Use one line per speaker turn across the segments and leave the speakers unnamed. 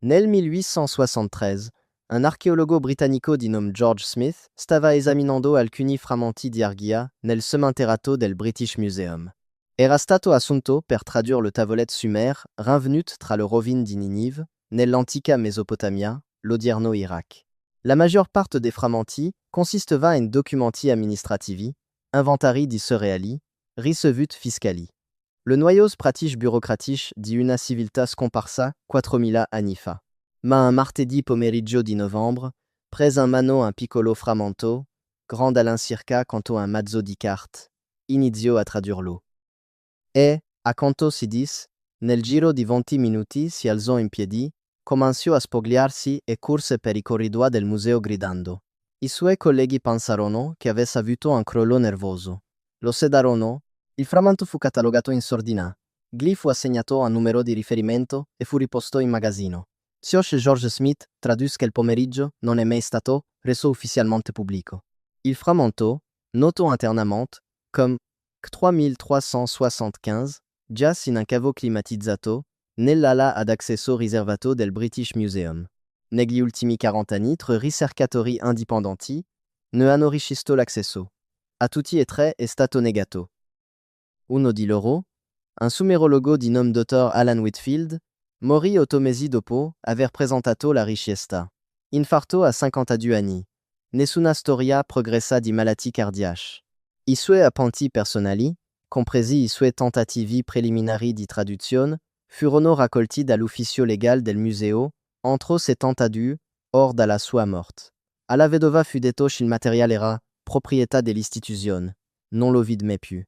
Nel 1873, un archeologo britannico di nome George Smith stava esaminando alcuni frammenti di argilla nel seminterrato del British Museum. Era stato assunto per tradurre le tavolette sumer rinvenute tra le rovine di Ninive, nell'antica Mesopotamia, l'odierno Iraq. La majeure parte des frammenti consisteva in documenti amministrativi, inventari di cereali, ricevute fiscali. Le noyau pratique bureaucratique di una civiltà scomparsa 4000 anni fa. Ma un martedì pomeriggio di novembre, près un mano un piccolo frammento, grand all'incirca quanto un mazzo di carte, iniziò a tradurlo. E, a quanto si dice, nel giro di 20 minuti si alzò in piedi, cominciò a spogliarsi e corse per i corridoi del museo gridando. I suoi colleghi pensarono che avesse avuto un crollo nervoso. Lo sedarono. Il frammento fu catalogato in sordina. Gli fu assegnato un numero di riferimento e fu riposto in magazzino. Sioche George Smith tradusse che il pomeriggio non è mai stato reso ufficialmente pubblico. Il frammento, noto internamente come 3375, giace in un cavo climatizzato nell'ala ad accesso riservato del British Museum. Negli ultimi 40 anni, tre ricercatori indipendenti ne hanno richiesto l'accesso. A tutti e tre è stato negato. Uno di loro, un sumerologo di nome dottor Alan Whitfield, morì 8 mesi dopo aver presentato la richiesta. Infarto a 52 anni. Nessuna storia progressa di malattie cardiache. I suoi appunti personali, compresi i suoi tentativi preliminari di traduzione, furono raccolti dall'ufficio legale del museo entro 72 ore dalla sua morte. Alla vedova fu detto che il materiale era proprietà dell'istituzione. Non lo vide mai più.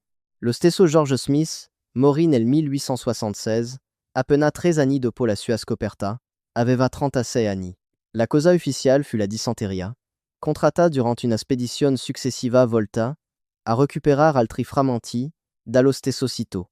Lo stesso George Smith morì nel 1876, appena 3 anni dopo la sua scoperta, aveva 36 anni. La causa ufficiale fut la dissenteria, contratta durant una spedizione successiva volta a recuperare altri frammenti dallo stesso sito.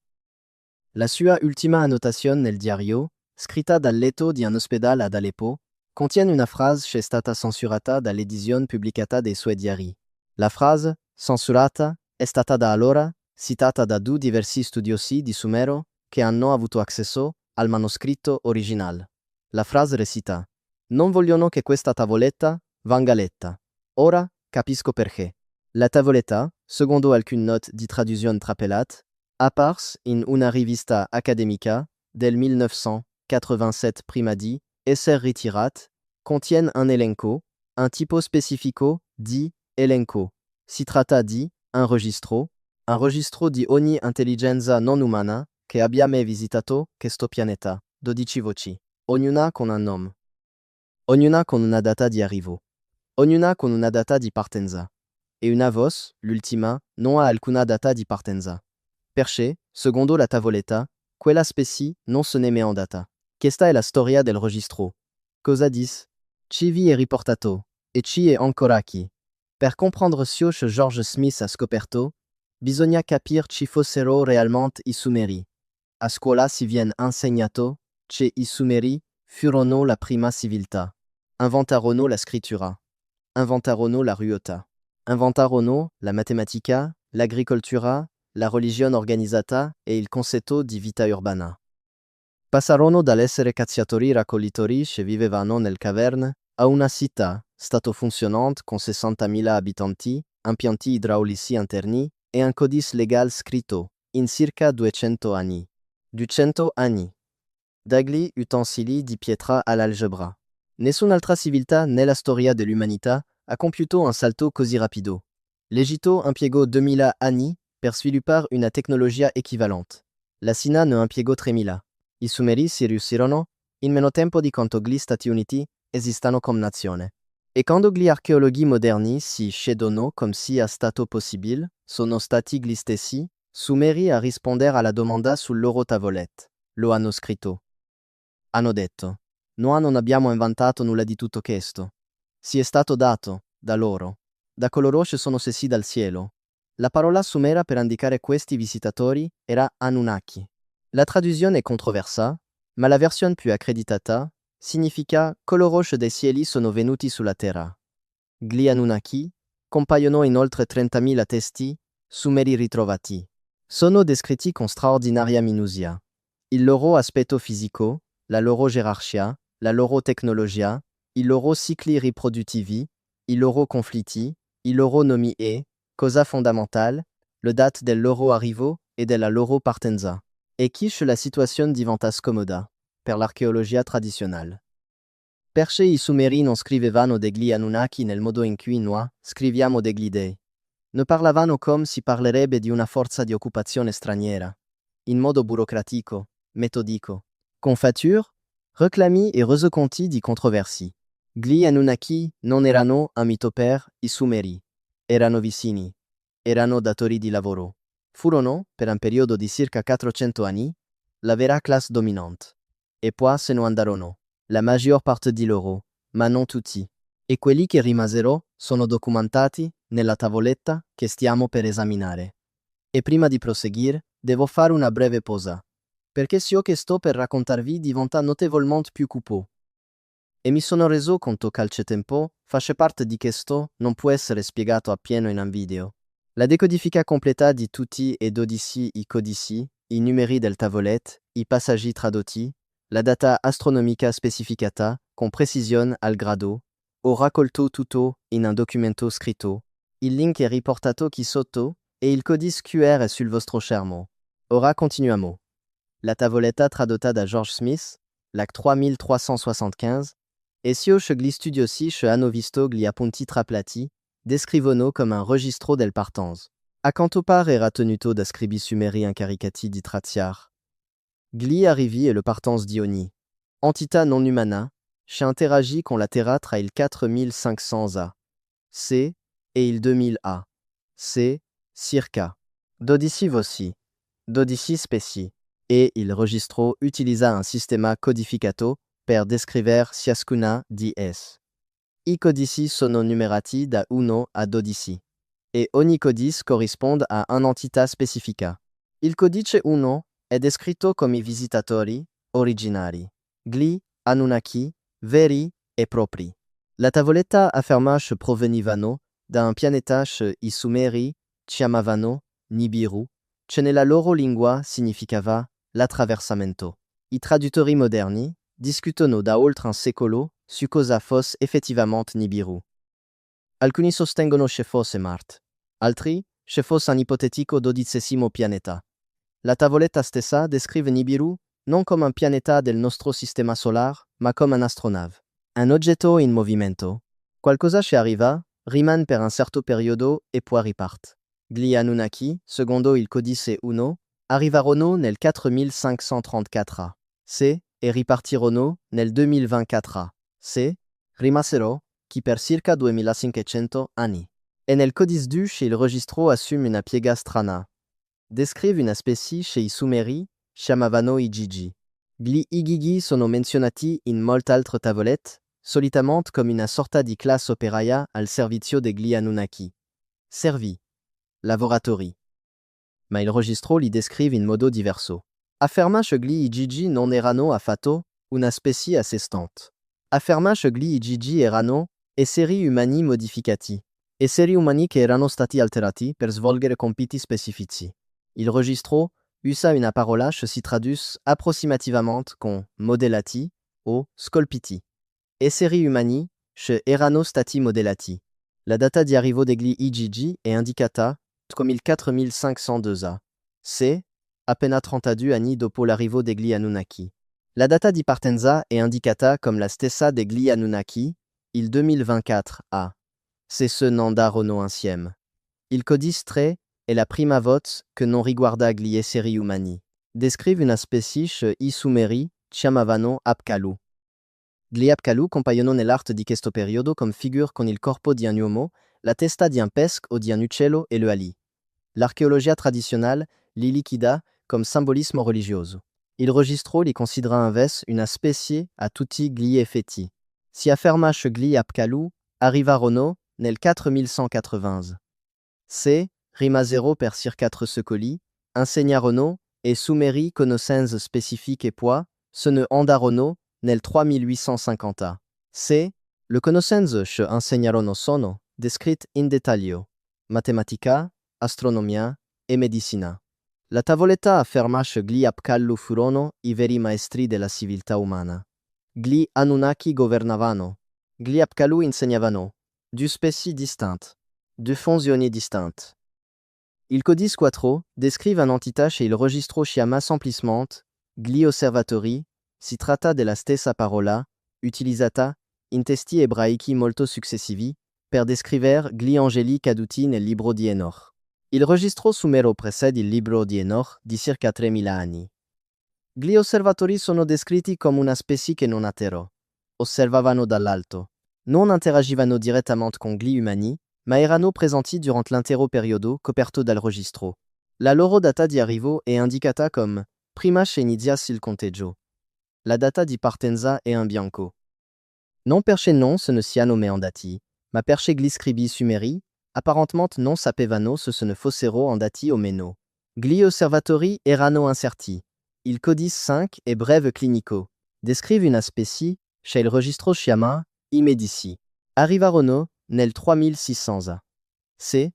La sua ultima annotazione nel diario, scritta dal letto di un ospedale ad Aleppo, contiene una frase che è stata censurata dall'edizione pubblicata dei suoi diari. La frase, censurata, è stata da allora citata da 2 diversi studiosi di Sumero che hanno avuto accesso al manoscritto originale. La frase recita: «Non vogliono che questa tavoletta venga letta. Ora capisco perché». La tavoletta, secondo alcune note di traduzione trappellate, apparse in una rivista accademica del 1987 prima di essere ritirata, contiene un elenco, un tipo specifico di elenco. Si tratta di un registro di ogni intelligenza non umana che abbia mai visitato questo pianeta, 12 voci, ognuna con un nome, ognuna con una data di arrivo, ognuna con una data di partenza, e una voce, l'ultima, non ha alcuna data di partenza. Perché, secondo la tavoletta, quella specie non se ne met en data. Questa è la storia del registro. Cosa dice? Ci vi è riportato, e ci è ancora qui. Per comprendere ciò che George Smith ha scoperto, bisogna capire ci fossero realmente i Sumeri. A scuola si viene insegnato che i Sumeri furono la prima civiltà. Inventarono la scrittura. Inventarono la ruota. Inventarono la matematica, l'agricoltura, la religione organizzata e il concetto di vita urbana. Passarono dall'essere cacciatori raccoglitori che vivevano nel caverne a una città, stato funzionante con 60.000 abitanti, impianti idraulici interni e un codice legale scritto, in circa 200 anni. 200 anni. Dagli utensili di pietra all'algebra. Nessun'altra civiltà nella storia dell'umanità ha compiuto un salto così rapido. L'Egitto impiegò 2000 anni per sviluppare una tecnologia equivalente. La Cina ne impiegò 3000. I Sumeri si riuscirono in meno tempo di quanto gli Stati Uniti esistano come nazione. E quando gli archeologhi moderni si chiedono come sia stato possibile, sono stati gli stessi Sumeri a rispondere alla domanda sul loro tavolette. Lo hanno scritto. Hanno detto: «Noi non abbiamo inventato nulla di tutto questo. Si è stato dato, da loro, da coloro che sono scesi dal cielo». La parola sumera per indicare questi visitatori era Anunnaki. La traduzione è controversa, ma la versione più accreditata significa coloro che dai cieli sono venuti sulla terra. Gli Anunnaki compaiono in oltre 30.000 testi sumeri ritrovati. Sono descritti con straordinaria minusia. Il loro aspetto fisico, la loro gerarchia, la loro tecnologia, il loro cicli riproduttivi, il loro conflitti, il loro nomi cosa fondamentale, le date del loro arrivo e della loro partenza, e quiche la situazione diventa scomoda, per l'archeologia tradizionale. Perché i Sumeri non scrivevano degli Anunnaki nel modo in cui noi scriviamo degli dei. Ne parlavano come si parlerebbe di una forza di occupazione straniera, in modo burocratico, metodico. Confature, reclami e resoconti di controversi. Gli Anunnaki non erano amici per i Sumeri. Erano vicini. Erano datori di lavoro. Furono, per un periodo di circa 400 anni, la vera classe dominante. E poi se ne andarono. La maggior parte di loro, ma non tutti. E quelli che rimasero sono documentati nella tavoletta che stiamo per esaminare. E prima di proseguire, devo fare una breve pausa, perché ciò che sto per raccontarvi diventa notevolmente più cupo. E mi sono reso conto che il tempo face parte di questo non può essere spiegato appieno in un video. La decodifica completa di tutti e 12 i codici, i numeri del tavolet, i passaggi tradotti, la data astronomica specificata, con precisione al grado, ho raccolto tutto in un documento scritto. Il link è riportato qui sotto, e il codice QR è sul vostro schermo. Ora continuiamo. La tavoletta tradotta da George Smith, l'AC 3375, e sio che gli studiosi che hanno visto gli appunti traplati, descrivono come un registro del partenza. A quanto pare era tenuto da scribi sumeri incaricati di traziar. Gli arrivi e le partenza di ogni entità non umana, che interagit con la Terra tra il 4500 A. C e il 2000 A. C, circa 12 voci, 12 specie, e il registro utilisa un sistema codificato per descrivere ciascuna di esse. I codici sono numerati da 1 a 12, e ogni codice corrisponde a un'entità specifica. Il codice 1 è descritto come i visitatori originari, gli Anunnaki, veri e propri. La tavoletta afferma che provenivano da un pianeta che i Sumeri chiamavano Nibiru, che nella loro lingua significava l'attraversamento. I traduttori moderni discutono da oltre un secolo su cosa fosse effettivamente Nibiru. Alcuni sostengono che fosse Marte, altri che fosse un ipotetico 12° pianeta. La tavoletta stessa descrive Nibiru non come un pianeta del nostro sistema solare, ma come un'astronave. Un oggetto in movimento. Qualcosa che arriva, rimane per un certo periodo e poi riparte. Gli Anunnaki, secondo il codice 1, arrivarono nel 4534 A. C e ripartirono nel 2024 A. C, rimasero chi per circa 2500 anni. E nel codice 2 il registro assume una piega strana. Descrive una specie che i Sumeri chiamavano i Gigi. Gli Igigi sono menzionati in molte altre tavolette, solitamente come una sorta di classe operaia al servizio degli Anunnaki. Servi. Lavoratori. Ma il registro li descrive in modo diverso. Afferma che gli Igigi non erano affatto una specie a sé stante. Afferma che gli Igigi erano esseri umani modificati, esseri umani che erano stati alterati per svolgere compiti specifici. Il registro usa una parola che si traduce approssimativamente con modellati o scolpiti. Esseri umani che erano stati modellati. La data di arrivo degli Igigi è indicata come il 4502 A. C, appena 32 anni dopo l'arrivo degli Anunnaki. La data di partenza è indicata come la stessa degli Anunnaki, il 2024 A. C'est ce non andarono insieme. Il codice 3 è la prima voce che non riguarda gli esseri umani. Descrive una specie che i Sumeri chiamavano Apkallu. Gli Apkallu compaiono nell'arte di questo periodo come figure con il corpo di un uomo, la testa di un pesce o di un uccello e le ali. L'archeologia tradizionale li liquida come simbolismo religioso. Il registro li considera invece una specie a tutti gli effetti. Si afferma che gli Apkallu arrivarono nel 4180. C, rimasero per circa 4 secoli, insegnarono e Sumeri conoscenze specifiche e poi se ne andarono nel 3850. C, le conoscenze che insegnarono sono descritte in dettaglio: matematica, astronomia e medicina. La tavoletta afferma che gli Apkallu furono i veri maestri della civiltà umana. Gli Anunnaki governavano. Gli Apkallu insegnavano. Du specie distinte. De funzioni distinte. Il codis quattro descrive un antitache e il registro chiama semplicemente, gli osservatori, si tratta della stessa parola, utilizzata, in testi ebraici molto successivi, per descrivere gli angeli caduti nel libro di Enoch. Il registro sumero precede il libro di Enoch di circa 3000 anni. Gli osservatori sono descritti come una specie che non atterrò. Osservavano dall'alto. Non interagivano direttamente con gli umani, ma erano presenti durant l'intero periodo coperto dal registro. La loro data di arrivo è indicata come prima che iniziasse il conteggio. La data di partenza è in bianco. Non perché non se ne siano mai andati, ma perché gli scribi sumeri, apparentement non sapevano se ne fossero andati o meno. Gli osservatori erano incerti. Il codice 5 è breve clinico. Descrive una specie, chez il registro chiama, i medici. Arrivarono nel 3600 a. Se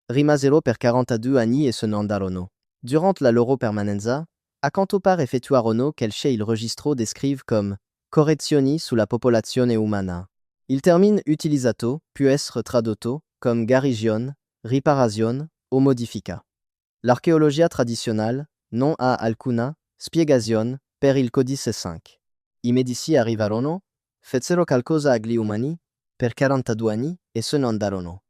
rimasero per 42 anni e se ne andarono. Durant la loro permanenza, a quanto pare effettuarono quel che il registro descrive come correzioni sulla popolazione umana. Il termine utilizzato può essere tradotto come guarigione, riparazione o modifica. L'archéologia tradizionale non ha alcuna spiegazione per il codice 5. I medici arrivarono, fecero qualcosa agli umani, per 42 anni e se ne andarono.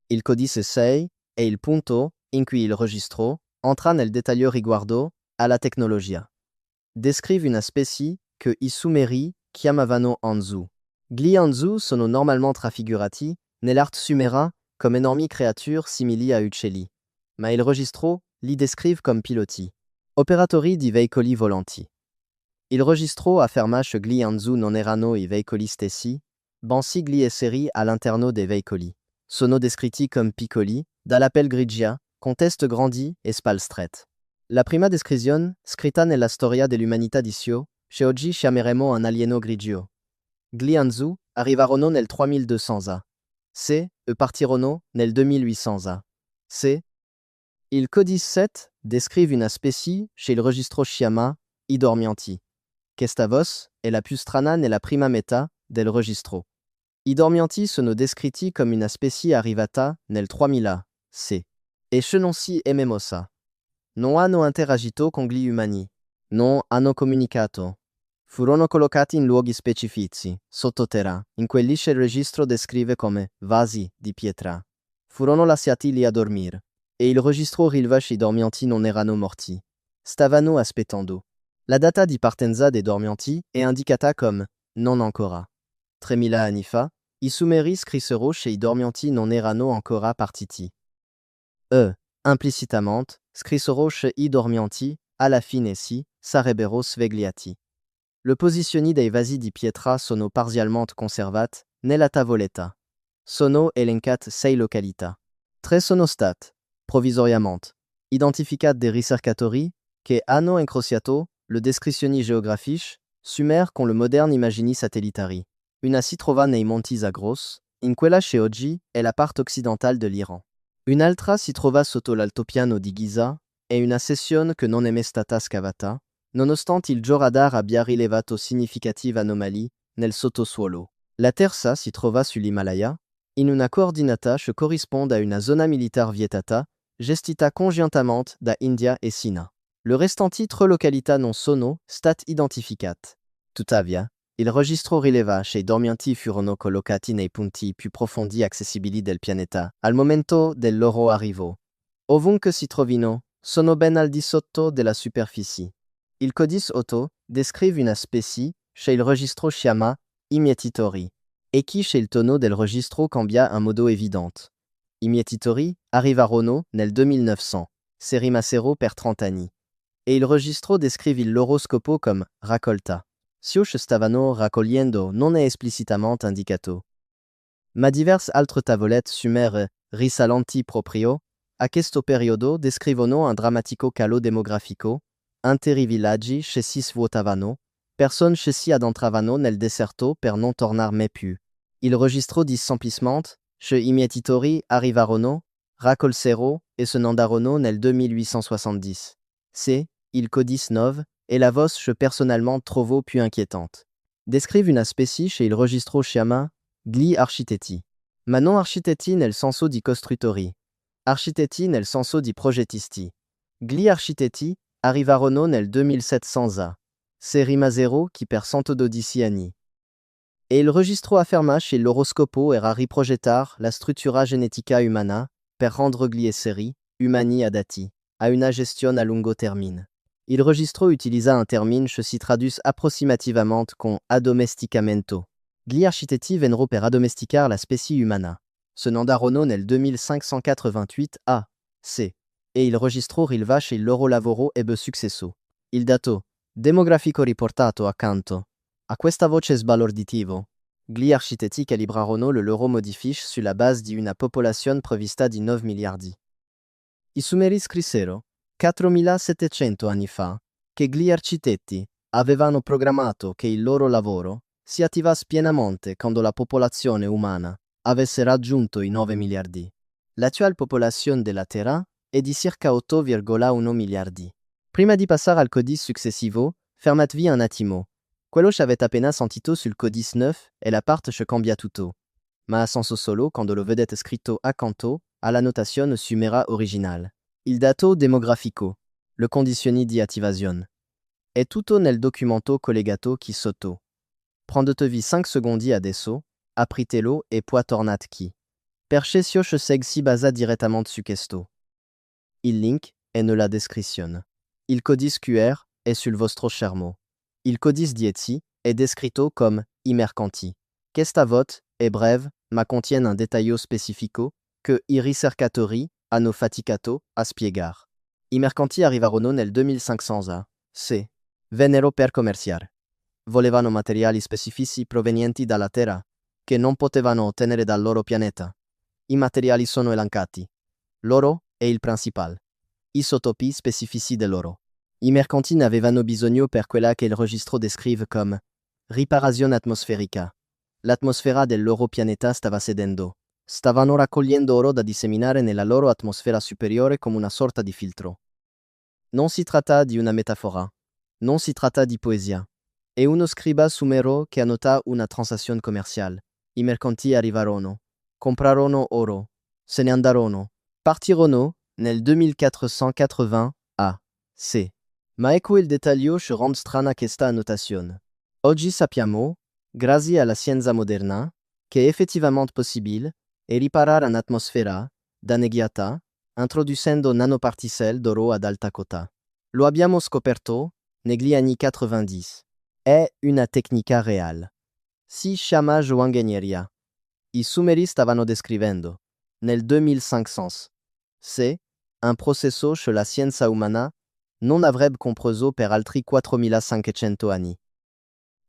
Il codice 6 è il punto in cui il registro entra nel dettaglio riguardo alla tecnologia. Descrive una specie che i sumeri chiamavano Anzu. Gli Anzu sono normalmente raffigurati nell'arte sumera come enormi creature simili a uccelli, ma il registro li descrive come piloti, operatori di veicoli volanti. Il registro afferma che gli Anzu non erano i veicoli stessi, bensì gli esseri all'interno dei veicoli. Sono descritti come piccoli, dalla pelle grigia, con teste grandi e spalle strette. La prima descrizione, scritta nella storia dell'umanità di Sio, che oggi chiameremo un alieno grigio. Gli Anzu arrivarono nel 3200 a. Se partirono nel 2800 a. Se il codice 7 descrive una specie chez il registro chiama i dormianti. Questa voce è la più strana nella prima metà del registro. I dormianti sono descritti come una specie arrivata nel 3000 c. E che non si è mossa. Non hanno interagito con gli umani. Non hanno comunicato. Furono collocati in luoghi specifici, sottoterra, in quelli che il registro descrive come vasi di pietra. Furono lasciati lì a dormire. E il registro rileva che i dormianti non erano morti. Stavano aspettando. La data di partenza dei dormianti è indicata come non ancora. 3000 anni fa, i sumeri scrissero che i dormianti non erano ancora partiti. Implicitamente, scrissero che i dormianti, alla fine si, sarebbero svegliati. Le posizioni dei vasi di pietra sono parzialmente conservate nella tavoletta. Sono elencate 6 località. 3 sono state, provvisoriamente, identificate dai ricercatori che hanno incrociato le descrizioni geografiche sumer con le moderni immagini satellitari. Una si trova nei Monti Zagros, in quella che oggi è la parte occidentale dell'Iran. Un'altra si trova sotto l'altopiano di Giza e una sezione che non è mai stata scavata, nonostante il georadar abbia rilevato significative anomalie nel sottosuolo. La terza si trova sull'Himalaya, in una coordinata che corrisponde a una zona militare vietata, gestita congiuntamente da India e Cina. Le restanti 3 località non sono state identificate. Tuttavia, il registro rileva che i dormianti furono collocati nei punti più profondi accessibili del pianeta al momento del loro arrivo. Ovunque si trovino, sono ben al di sotto della superficie. Il codice 8 descrive una specie che il registro chiama i mietitori, e che il tono del registro cambia in modo evidente. I mietitori arrivarono nel 2900, se rimasero per 30 anni, e il registro descrive il loro scopo come raccolta. Ciò che stavano raccogliendo non è esplicitamente indicato. Ma diverse altre tavolette sumere risalenti proprio a questo periodo descrivono un drammatico calo demografico, interi villaggi che si svuotavano, persone che si addentravano nel deserto per non tornar mai più. Il registro dice semplicemente che i mietitori arrivarono, raccolsero e se ne andarono nel 2870. C'est il codice 9 et la voce que personnellement trovo più inquiétante. Descrive una specie che il registro chiama gli architetti. Ma non architetti nel senso di costruttori. Architetti nel senso di progettisti. Gli architetti arrivarono nel 2700 a. Se rimasero qui per 112 anni. E il registro afferma che l'oroscopo era riprogettar la struttura genetica umana per rendre gli esseri umani adatti a una gestione a lungo termine. Il registro utilisa un termine che si traduce approximativamente con addomesticamento. Gli architetti vennero per addomesticar la specie umana. Se ne andarono nel 2588 a.C. E il registro rileva che il loro lavoro ebbe successo. Il dato demografico riportato accanto a questa voce sbalorditivo. Gli architetti calibrarono le loro modifiche sulla base di una popolazione prevista di 9 miliardi. I Sumeri scrissero 4700 anni fa che gli architetti avevano programmato che il loro lavoro si attivasse pienamente quando la popolazione umana avesse raggiunto i 9 miliardi. L'attuale popolazione della Terra è di circa 8,1 miliardi. Prima di passare al codice successivo, fermatevi un attimo. Quello che avete appena sentito sul codice 9 è la parte che cambia tutto. Ma a senso solo quando lo vedete scritto accanto alla notazione sumera originale. Il dato demografico, le condizioni di attivazione. È tutto nel documento collegato qui sotto. Prendetevi 5 secondi adesso, apritelo e poi tornate qui. Perché ciò che segue si basa direttamente su questo. Il link è nella descrizione. Il codice QR è sul vostro schermo. Il codice di Etsy è descritto come i mercanti. Questa voce è breve, ma contiene un dettaglio specifico che i ricercatori hanno faticato a spiegar. I mercanti arrivarono nel 2500 a.C. Vennero per commerciare. Volevano materiali specifici provenienti dalla Terra, che non potevano ottenere dal loro pianeta. I materiali sono elencati. L'oro è il principale. Isotopi specifici dell'oro. I mercanti ne avevano bisogno per quella che il registro descrive come riparazione atmosferica. L'atmosfera del loro pianeta stava cedendo. Stavano raccogliendo oro da disseminare nella loro atmosfera superiore come una sorta di filtro. Non si tratta di una metafora. Non si tratta di poesia. È uno scriba sumero che annota una transazione commerciale. I mercanti arrivarono. Comprarono oro. Se ne andarono. Partirono nel 2480 a.C. Ma ecco il dettaglio che rende strana questa annotazione. Oggi sappiamo, grazie alla scienza moderna, che è effettivamente possibile riparare un'atmosfera danneggiata introducendo nanoparticelle d'oro ad alta quota. Lo abbiamo scoperto negli anni 90. È una tecnica reale. Si chiama geoingegneria. I Sumeri stavano descrivendo, nel 2500, se un processo che la scienza umana non avrebbe compreso per altri 4500 anni.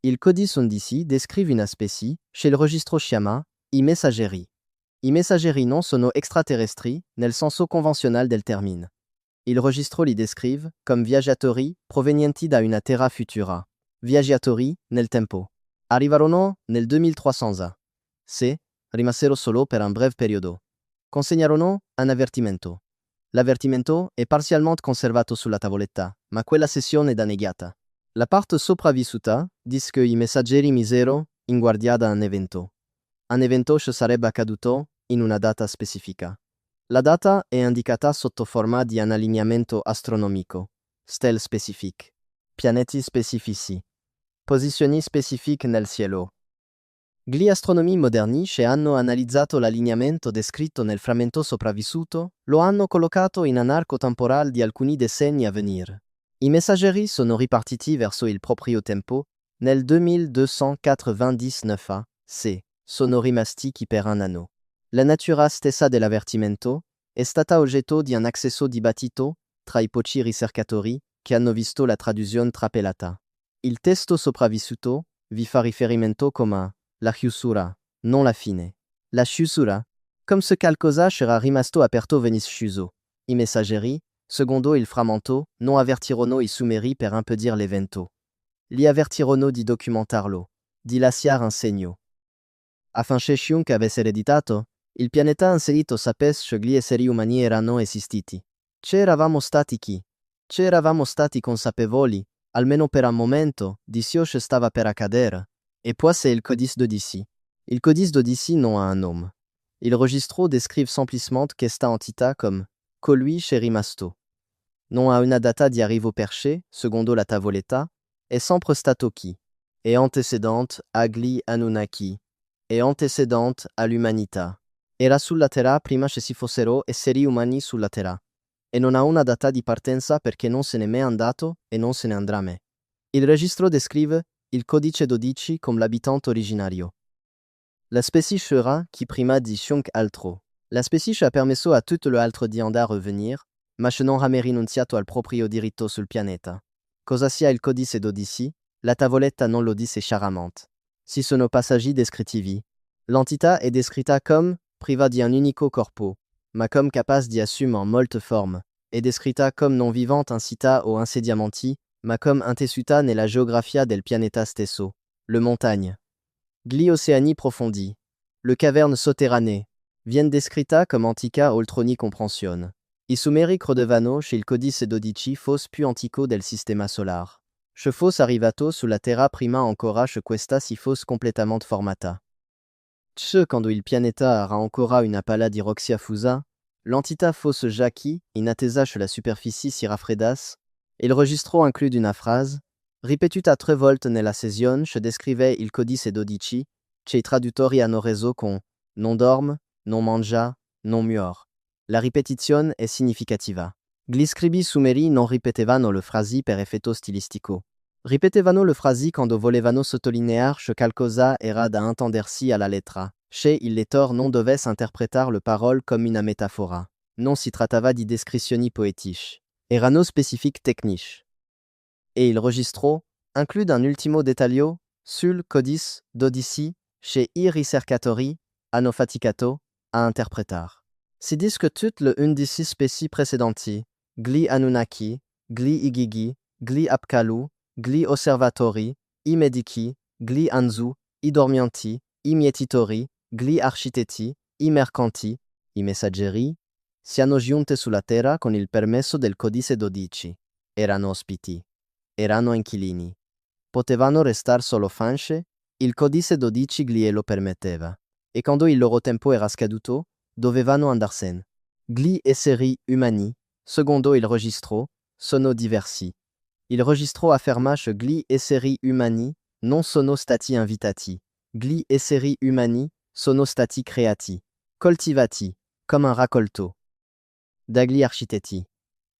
Il codice 11 descrive una specie che il registro chiama i messaggeri. I messaggeri non sono extraterrestri nel senso convenzionale del termine. Il registro li descrive come viaggiatori provenienti da una terra futura. Viaggiatori nel tempo. Arrivarono nel 2300 a.C. Rimasero solo per un breve periodo. Consegnarono un avvertimento. L'avvertimento è parzialmente conservato sulla tavoletta, ma quella sessione è danneggiata. La parte sopravvissuta dice che i messaggeri misero in guardia da un evento. Un evento che sarebbe accaduto in una data specifica. La data è indicata sotto forma di un allineamento astronomico, stelle specifiche, pianeti specifici, posizioni specifiche nel cielo. Gli astronomi moderni che hanno analizzato l'allineamento descritto nel frammento sopravvissuto lo hanno collocato in un arco temporale di alcuni decenni a venire. I messaggeri sono ripartiti verso il proprio tempo nel 2299 a.C. Sono rimasti qui per un anno. La natura stessa dell'avvertimento è stata oggetto di un acceso dibattito tra i pochi ricercatori che hanno visto la traduzione trapelata. Il testo sopravvissuto vi fa riferimento come la chiusura, non la fine. La chiusura, come se qualcosa c'era rimasto aperto venisse chiuso. I messaggeri, secondo il frammento, non avvertirono i Sumeri per impedir l'evento. Li avvertirono di documentarlo, di lasciare un segno. Affinché chiunque avesse ereditato, il pianeta inserito sapesse che gli esseri umani erano esistiti. C'eravamo stati chi? C'eravamo stati consapevoli, almeno per un momento, di ciò che stava per accadere. Et poi c'est il codice d'Odyssée. Il codice d'Odyssée non a un nome. Il registro descrive semplissement questa entità comme colui chez rimasto. Non a una data di arrivo perché, secondo la tavoletta, e sempre stato chi, e antecedente agli Anunnaki, e antecedente all'umanità. Era sulla Terra prima che si fossero esseri umani sulla Terra, e non ha una data di partenza perché non se n'è mai andato e non se ne andrà mai. Il registro descrive il codice 12 come l'abitante originario. La specie sera qui prima di shunk altro. La specie ha permesso a tutto l'altro di andare a revenir, ma che non ha mai rinunziato al proprio diritto sul pianeta. Cosa sia il codice 12, la tavoletta non lo dice chiaramente. Si sono passaggi descrittivi. L'entità è descritta come priva di un unico corpo, ma comme capace di assumere molte forme, è descritta come non vivante incita o insediamenti, ma comme intessuta nella geografia del pianeta stesso, le montagne. Gli océani profondi. Le caverne sotterranee. Viene descrita comme antica oltroni comprensione. I sumeri credevano che il codice 12 fosse più antico del sistema solar. Che fosse arrivato sulla Terra prima ancora che questa si fosse completamente formata. Ce quando il pianeta era ancora una palla di roxia fusa, l'entità fosse già qui, in attesa che la superficie si raffreddasse, e il registro inclut una phrase ripetuta 3 volte nella sessione che descrive il codice 12, che i traduttori hanno reso con non dorme, non mangia, non muore. La ripetizione è significativa. Gli scribi sumeri non ripetevano le frasi per effetto stilistico. Ripetevano le frasi quando volevano sottolineare che qualcosa era da intendersi alla lettera, che il lettore non dovesse interpretare le parole come una metafora. Non si trattava di descrizioni poetiche. Erano specifiche tecniche. E il registro inclut un ultimo dettaglio sul codice d'Odyssée chez i ricercatori hanno faticato a interpretar. Si dice que toutes le undici specie précédenti, gli Anunnaki, gli Igigi, gli Apkallu, gli Osservatori, i Medici, gli Anzu, i Dormianti, i Mietitori, gli Architetti, i Mercanti, i Messaggeri, siano giunte sulla Terra con il permesso del codice 12. Erano ospiti. Erano inquilini. Potevano restare solo finché il codice 12 glielo permetteva. E quando il loro tempo era scaduto, dovevano andarsene. Gli esseri umani, secondo il registro, sono diversi. Il registro afferma che gli esseri umani non sono stati invitati. Gli esseri umani sono stati creati, coltivati, come un raccolto. Dagli architetti,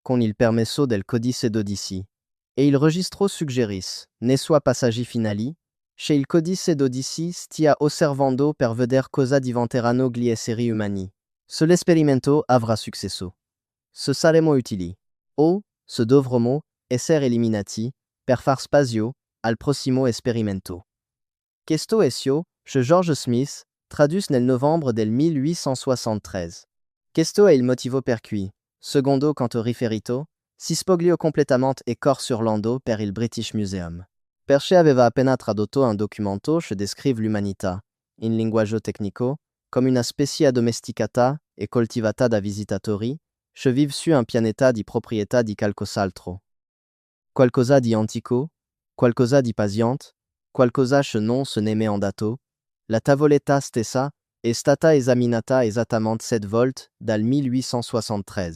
con il permesso del codice 12. E il registro suggeris, ne sua passaggi finali, che il codice 12 stia osservando per vedere cosa diventeranno gli esseri umani. Se l'esperimento avrà successo. Se saremo utili. O, se dovremo essere eliminati, per far spazio al prossimo esperimento. Questo essio, che George Smith, tradus nel novembre del 1873. Questo è il motivo per cui, secondo quanto riferito, si spogliò completamente e cor sur l'ando per il British Museum. Perché aveva appena tradotto un documento che descrive l'umanità, in linguaggio tecnico, come una specie addomesticata e coltivata da visitatori, che vive su un pianeta di proprietà di qualcos'altro. Qualcosa di antico, qualcosa di paziente, qualcosa che non se n'è mai andato. La tavoletta stessa è stata esaminata esattamente 7 volte dal 1873.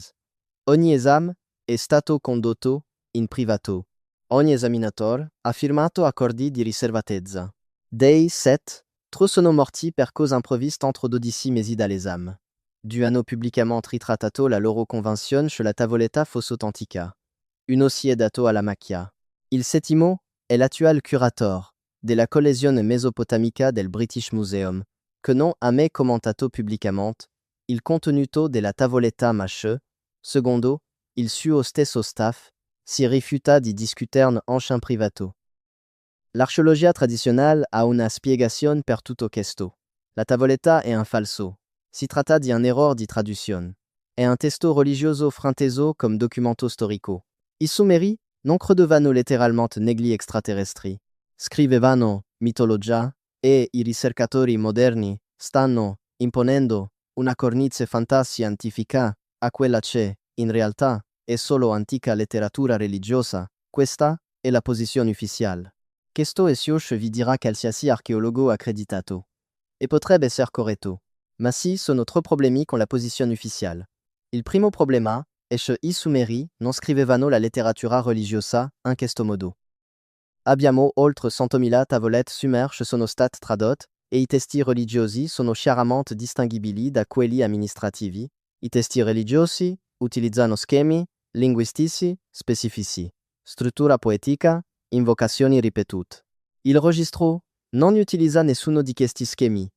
Ogni esame è stato condotto in privato. Ogni esaminator ha firmato accordi di riservatezza. Dei 7, 3 sono morti per cause improvviste entre 12 mesi dall'esame. Due hanno pubblicamente ritrattato la loro convinzione che la tavoletta fosse autentica. Uno si è dato alla macchia. Il settimo è l'attuale curator della collezione mesopotamica del British Museum, che non ha mai commentato pubblicamente il contenuto della tavoletta ma che, secondo il suo stesso staff, si rifiuta di discuterne en champ privato. L'archeologia tradizionale ha una spiegazione per tutto questo. La tavoletta è un falso. Si tratta di un errore di traduzione. È un testo religioso frainteso come documento storico. I sumeri non credevano letteralmente negli extraterrestri. Scrivevano mitologia e i ricercatori moderni stanno imponendo una cornice fantascientifica a quella che, in realtà, è solo antica letteratura religiosa. Questa è la posizione ufficiale. Questo esio vi dirà qualsiasi archeologo accreditato. E potrebbe essere corretto. Ma sì, sono tre problemi con la posizione ufficiale. Il primo problema è che i Sumeri non scrivevano la letteratura religiosa in questo modo. Abbiamo oltre 100.000 tavolette sumer che sono state tradotte e i testi religiosi sono chiaramente distinguibili da quelli amministrativi. I testi religiosi utilizzano schemi linguistici specifici, struttura poetica, invocazioni ripetute. Il registro non utilizza nessuno di questi schemi.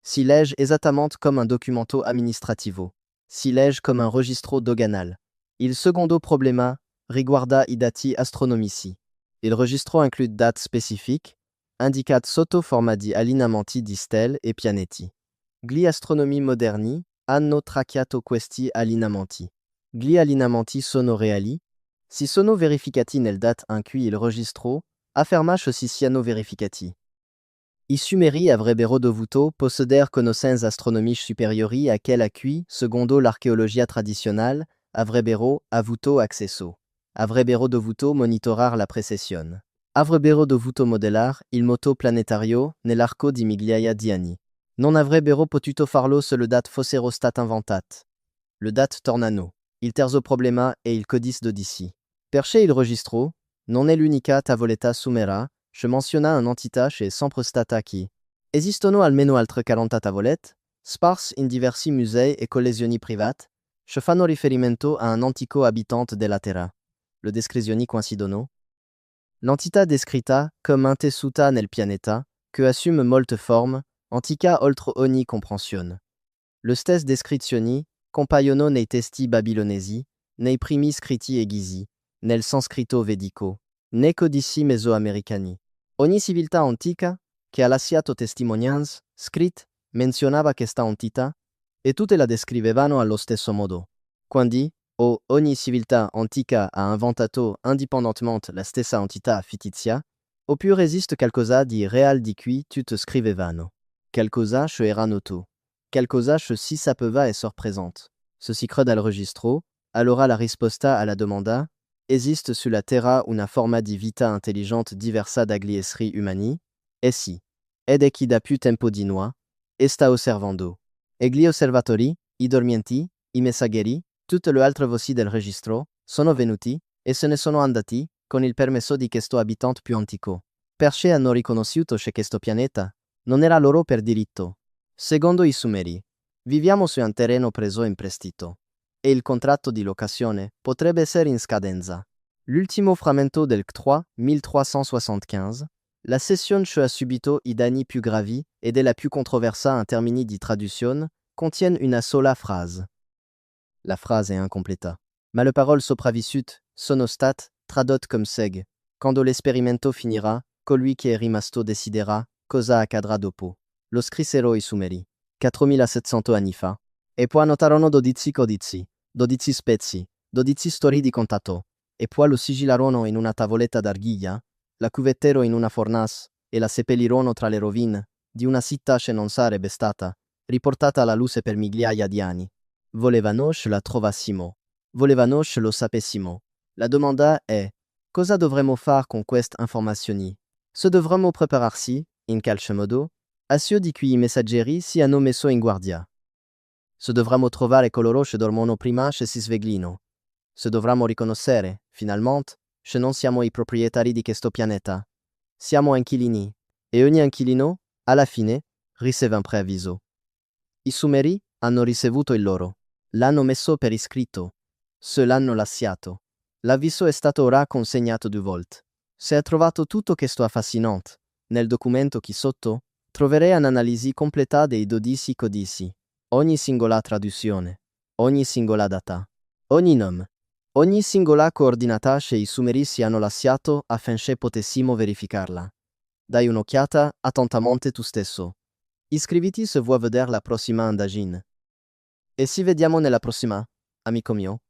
Si legge esattamente come un documento amministrativo. Si legge come un registro doganal. Il secondo problema riguarda i dati astronomici. Il registro inclut date spécifiques, indicat sotto forma di allineamenti di stelle e pianeti. Gli astronomi moderni hanno tracciato questi allineamenti. Gli allineamenti sono reali. Si sono verificati nel date in cui il registro afferma che si siano verificati. I Sumeri avrebbero dovuto possedere conoscenze astronomiche superiori a quelle a cui, secondo l'archeologia tradizionale, avrebbero avuto accesso. Avrebbero dovuto monitorare la precessione. Avrebbero dovuto modellare il moto planetario nell'arco di migliaia di anni. Non avrebbero potuto farlo se le date fossero state inventate. Le date tornano. Il terzo problema è il codice d'Odissi. Perché il registro non è l'unica tavoletta sumera che menziona un'entità che è sempre stata qui. Esistono almeno altre 40 tavolette, sparse in diversi musei e collezioni private, che fanno riferimento a un antico abitante della Terra. Le descrizioni coincidono? L'entità descritta come intessuta nel pianeta, che assume molte forme, antica oltre ogni comprensione. Le stesse descrizioni compaiono nei testi babilonesi, nei primi scritti eghisi, nel sanscrito vedico, nei codici mesoamericani. Ogni civiltà antica che ha lasciato testimonianze scritte menzionava questa entità e tutte la descrivevano allo stesso modo. Quindi, ogni civiltà antica ha inventato indipendentemente la stessa entità fittizia, oppure esiste qualcosa di real di cui tutte scrivevano. Qualcosa che era noto. Qualcosa che si sapeva essere presente. Se si crede al registro, allora la risposta alla domanda esiste sulla Terra una forma di vita intelligente diversa dagli esseri umani? E sì. Ed è chi da più tempo di noi sta osservando. E gli osservatori, i dormienti, i messaggeri, tutte le altre voci del registro, sono venuti e se ne sono andati con il permesso di questo abitante più antico. Perché hanno riconosciuto che questo pianeta non era loro per diritto. Secondo i Sumeri, viviamo su un terreno preso in prestito e il contratto di locazione potrebbe essere in scadenza. L'ultimo frammento del C3 1375, la cessione che ha subito i danni più gravi ed è la più controversa in termini di traduzione, contiene una sola frase. La frase è incompleta. Ma le parole sopravvissute sono state tradotte come segue. Quando l'esperimento finirà, colui che è rimasto deciderà cosa accadrà dopo. Lo scrissero i Sumeri, 4700 anni fa. E poi notarono 12 codici, 12 spezzi, 12 storie di contatto. E poi lo sigillarono in una tavoletta d'argilla, la cuvettero in una fornace e la seppellirono tra le rovine di una città che non sarebbe stata riportata alla luce per migliaia di anni. Volevano che la trovassimo. Volevano che lo sapessimo. La domanda è: cosa dovremmo fare con queste informazioni? Se dovremmo prepararsi, in qualche modo, a ciò di cui i messaggeri siano messo in guardia. Se dovremmo trovare coloro che dormono prima che si sveglino. Se dovremmo riconoscere, finalmente, che non siamo i proprietari di questo pianeta. Siamo inquilini. E ogni inquilino, alla fine, riceve un preavviso. I Sumeri hanno ricevuto il loro. L'hanno messo per iscritto. Se l'hanno lasciato. L'avviso è stato ora consegnato 2 volte. Se ha trovato tutto questo affascinante, nel documento qui sotto, troverei un'analisi completa dei 12 codici. Ogni singola traduzione. Ogni singola data. Ogni nome. Ogni singola coordinata che i Sumeri si hanno lasciato affinché potessimo verificarla. Dai un'occhiata attentamente tu stesso. Iscriviti se vuoi vedere la prossima indagine. E ci vediamo nella prossima, amico mio.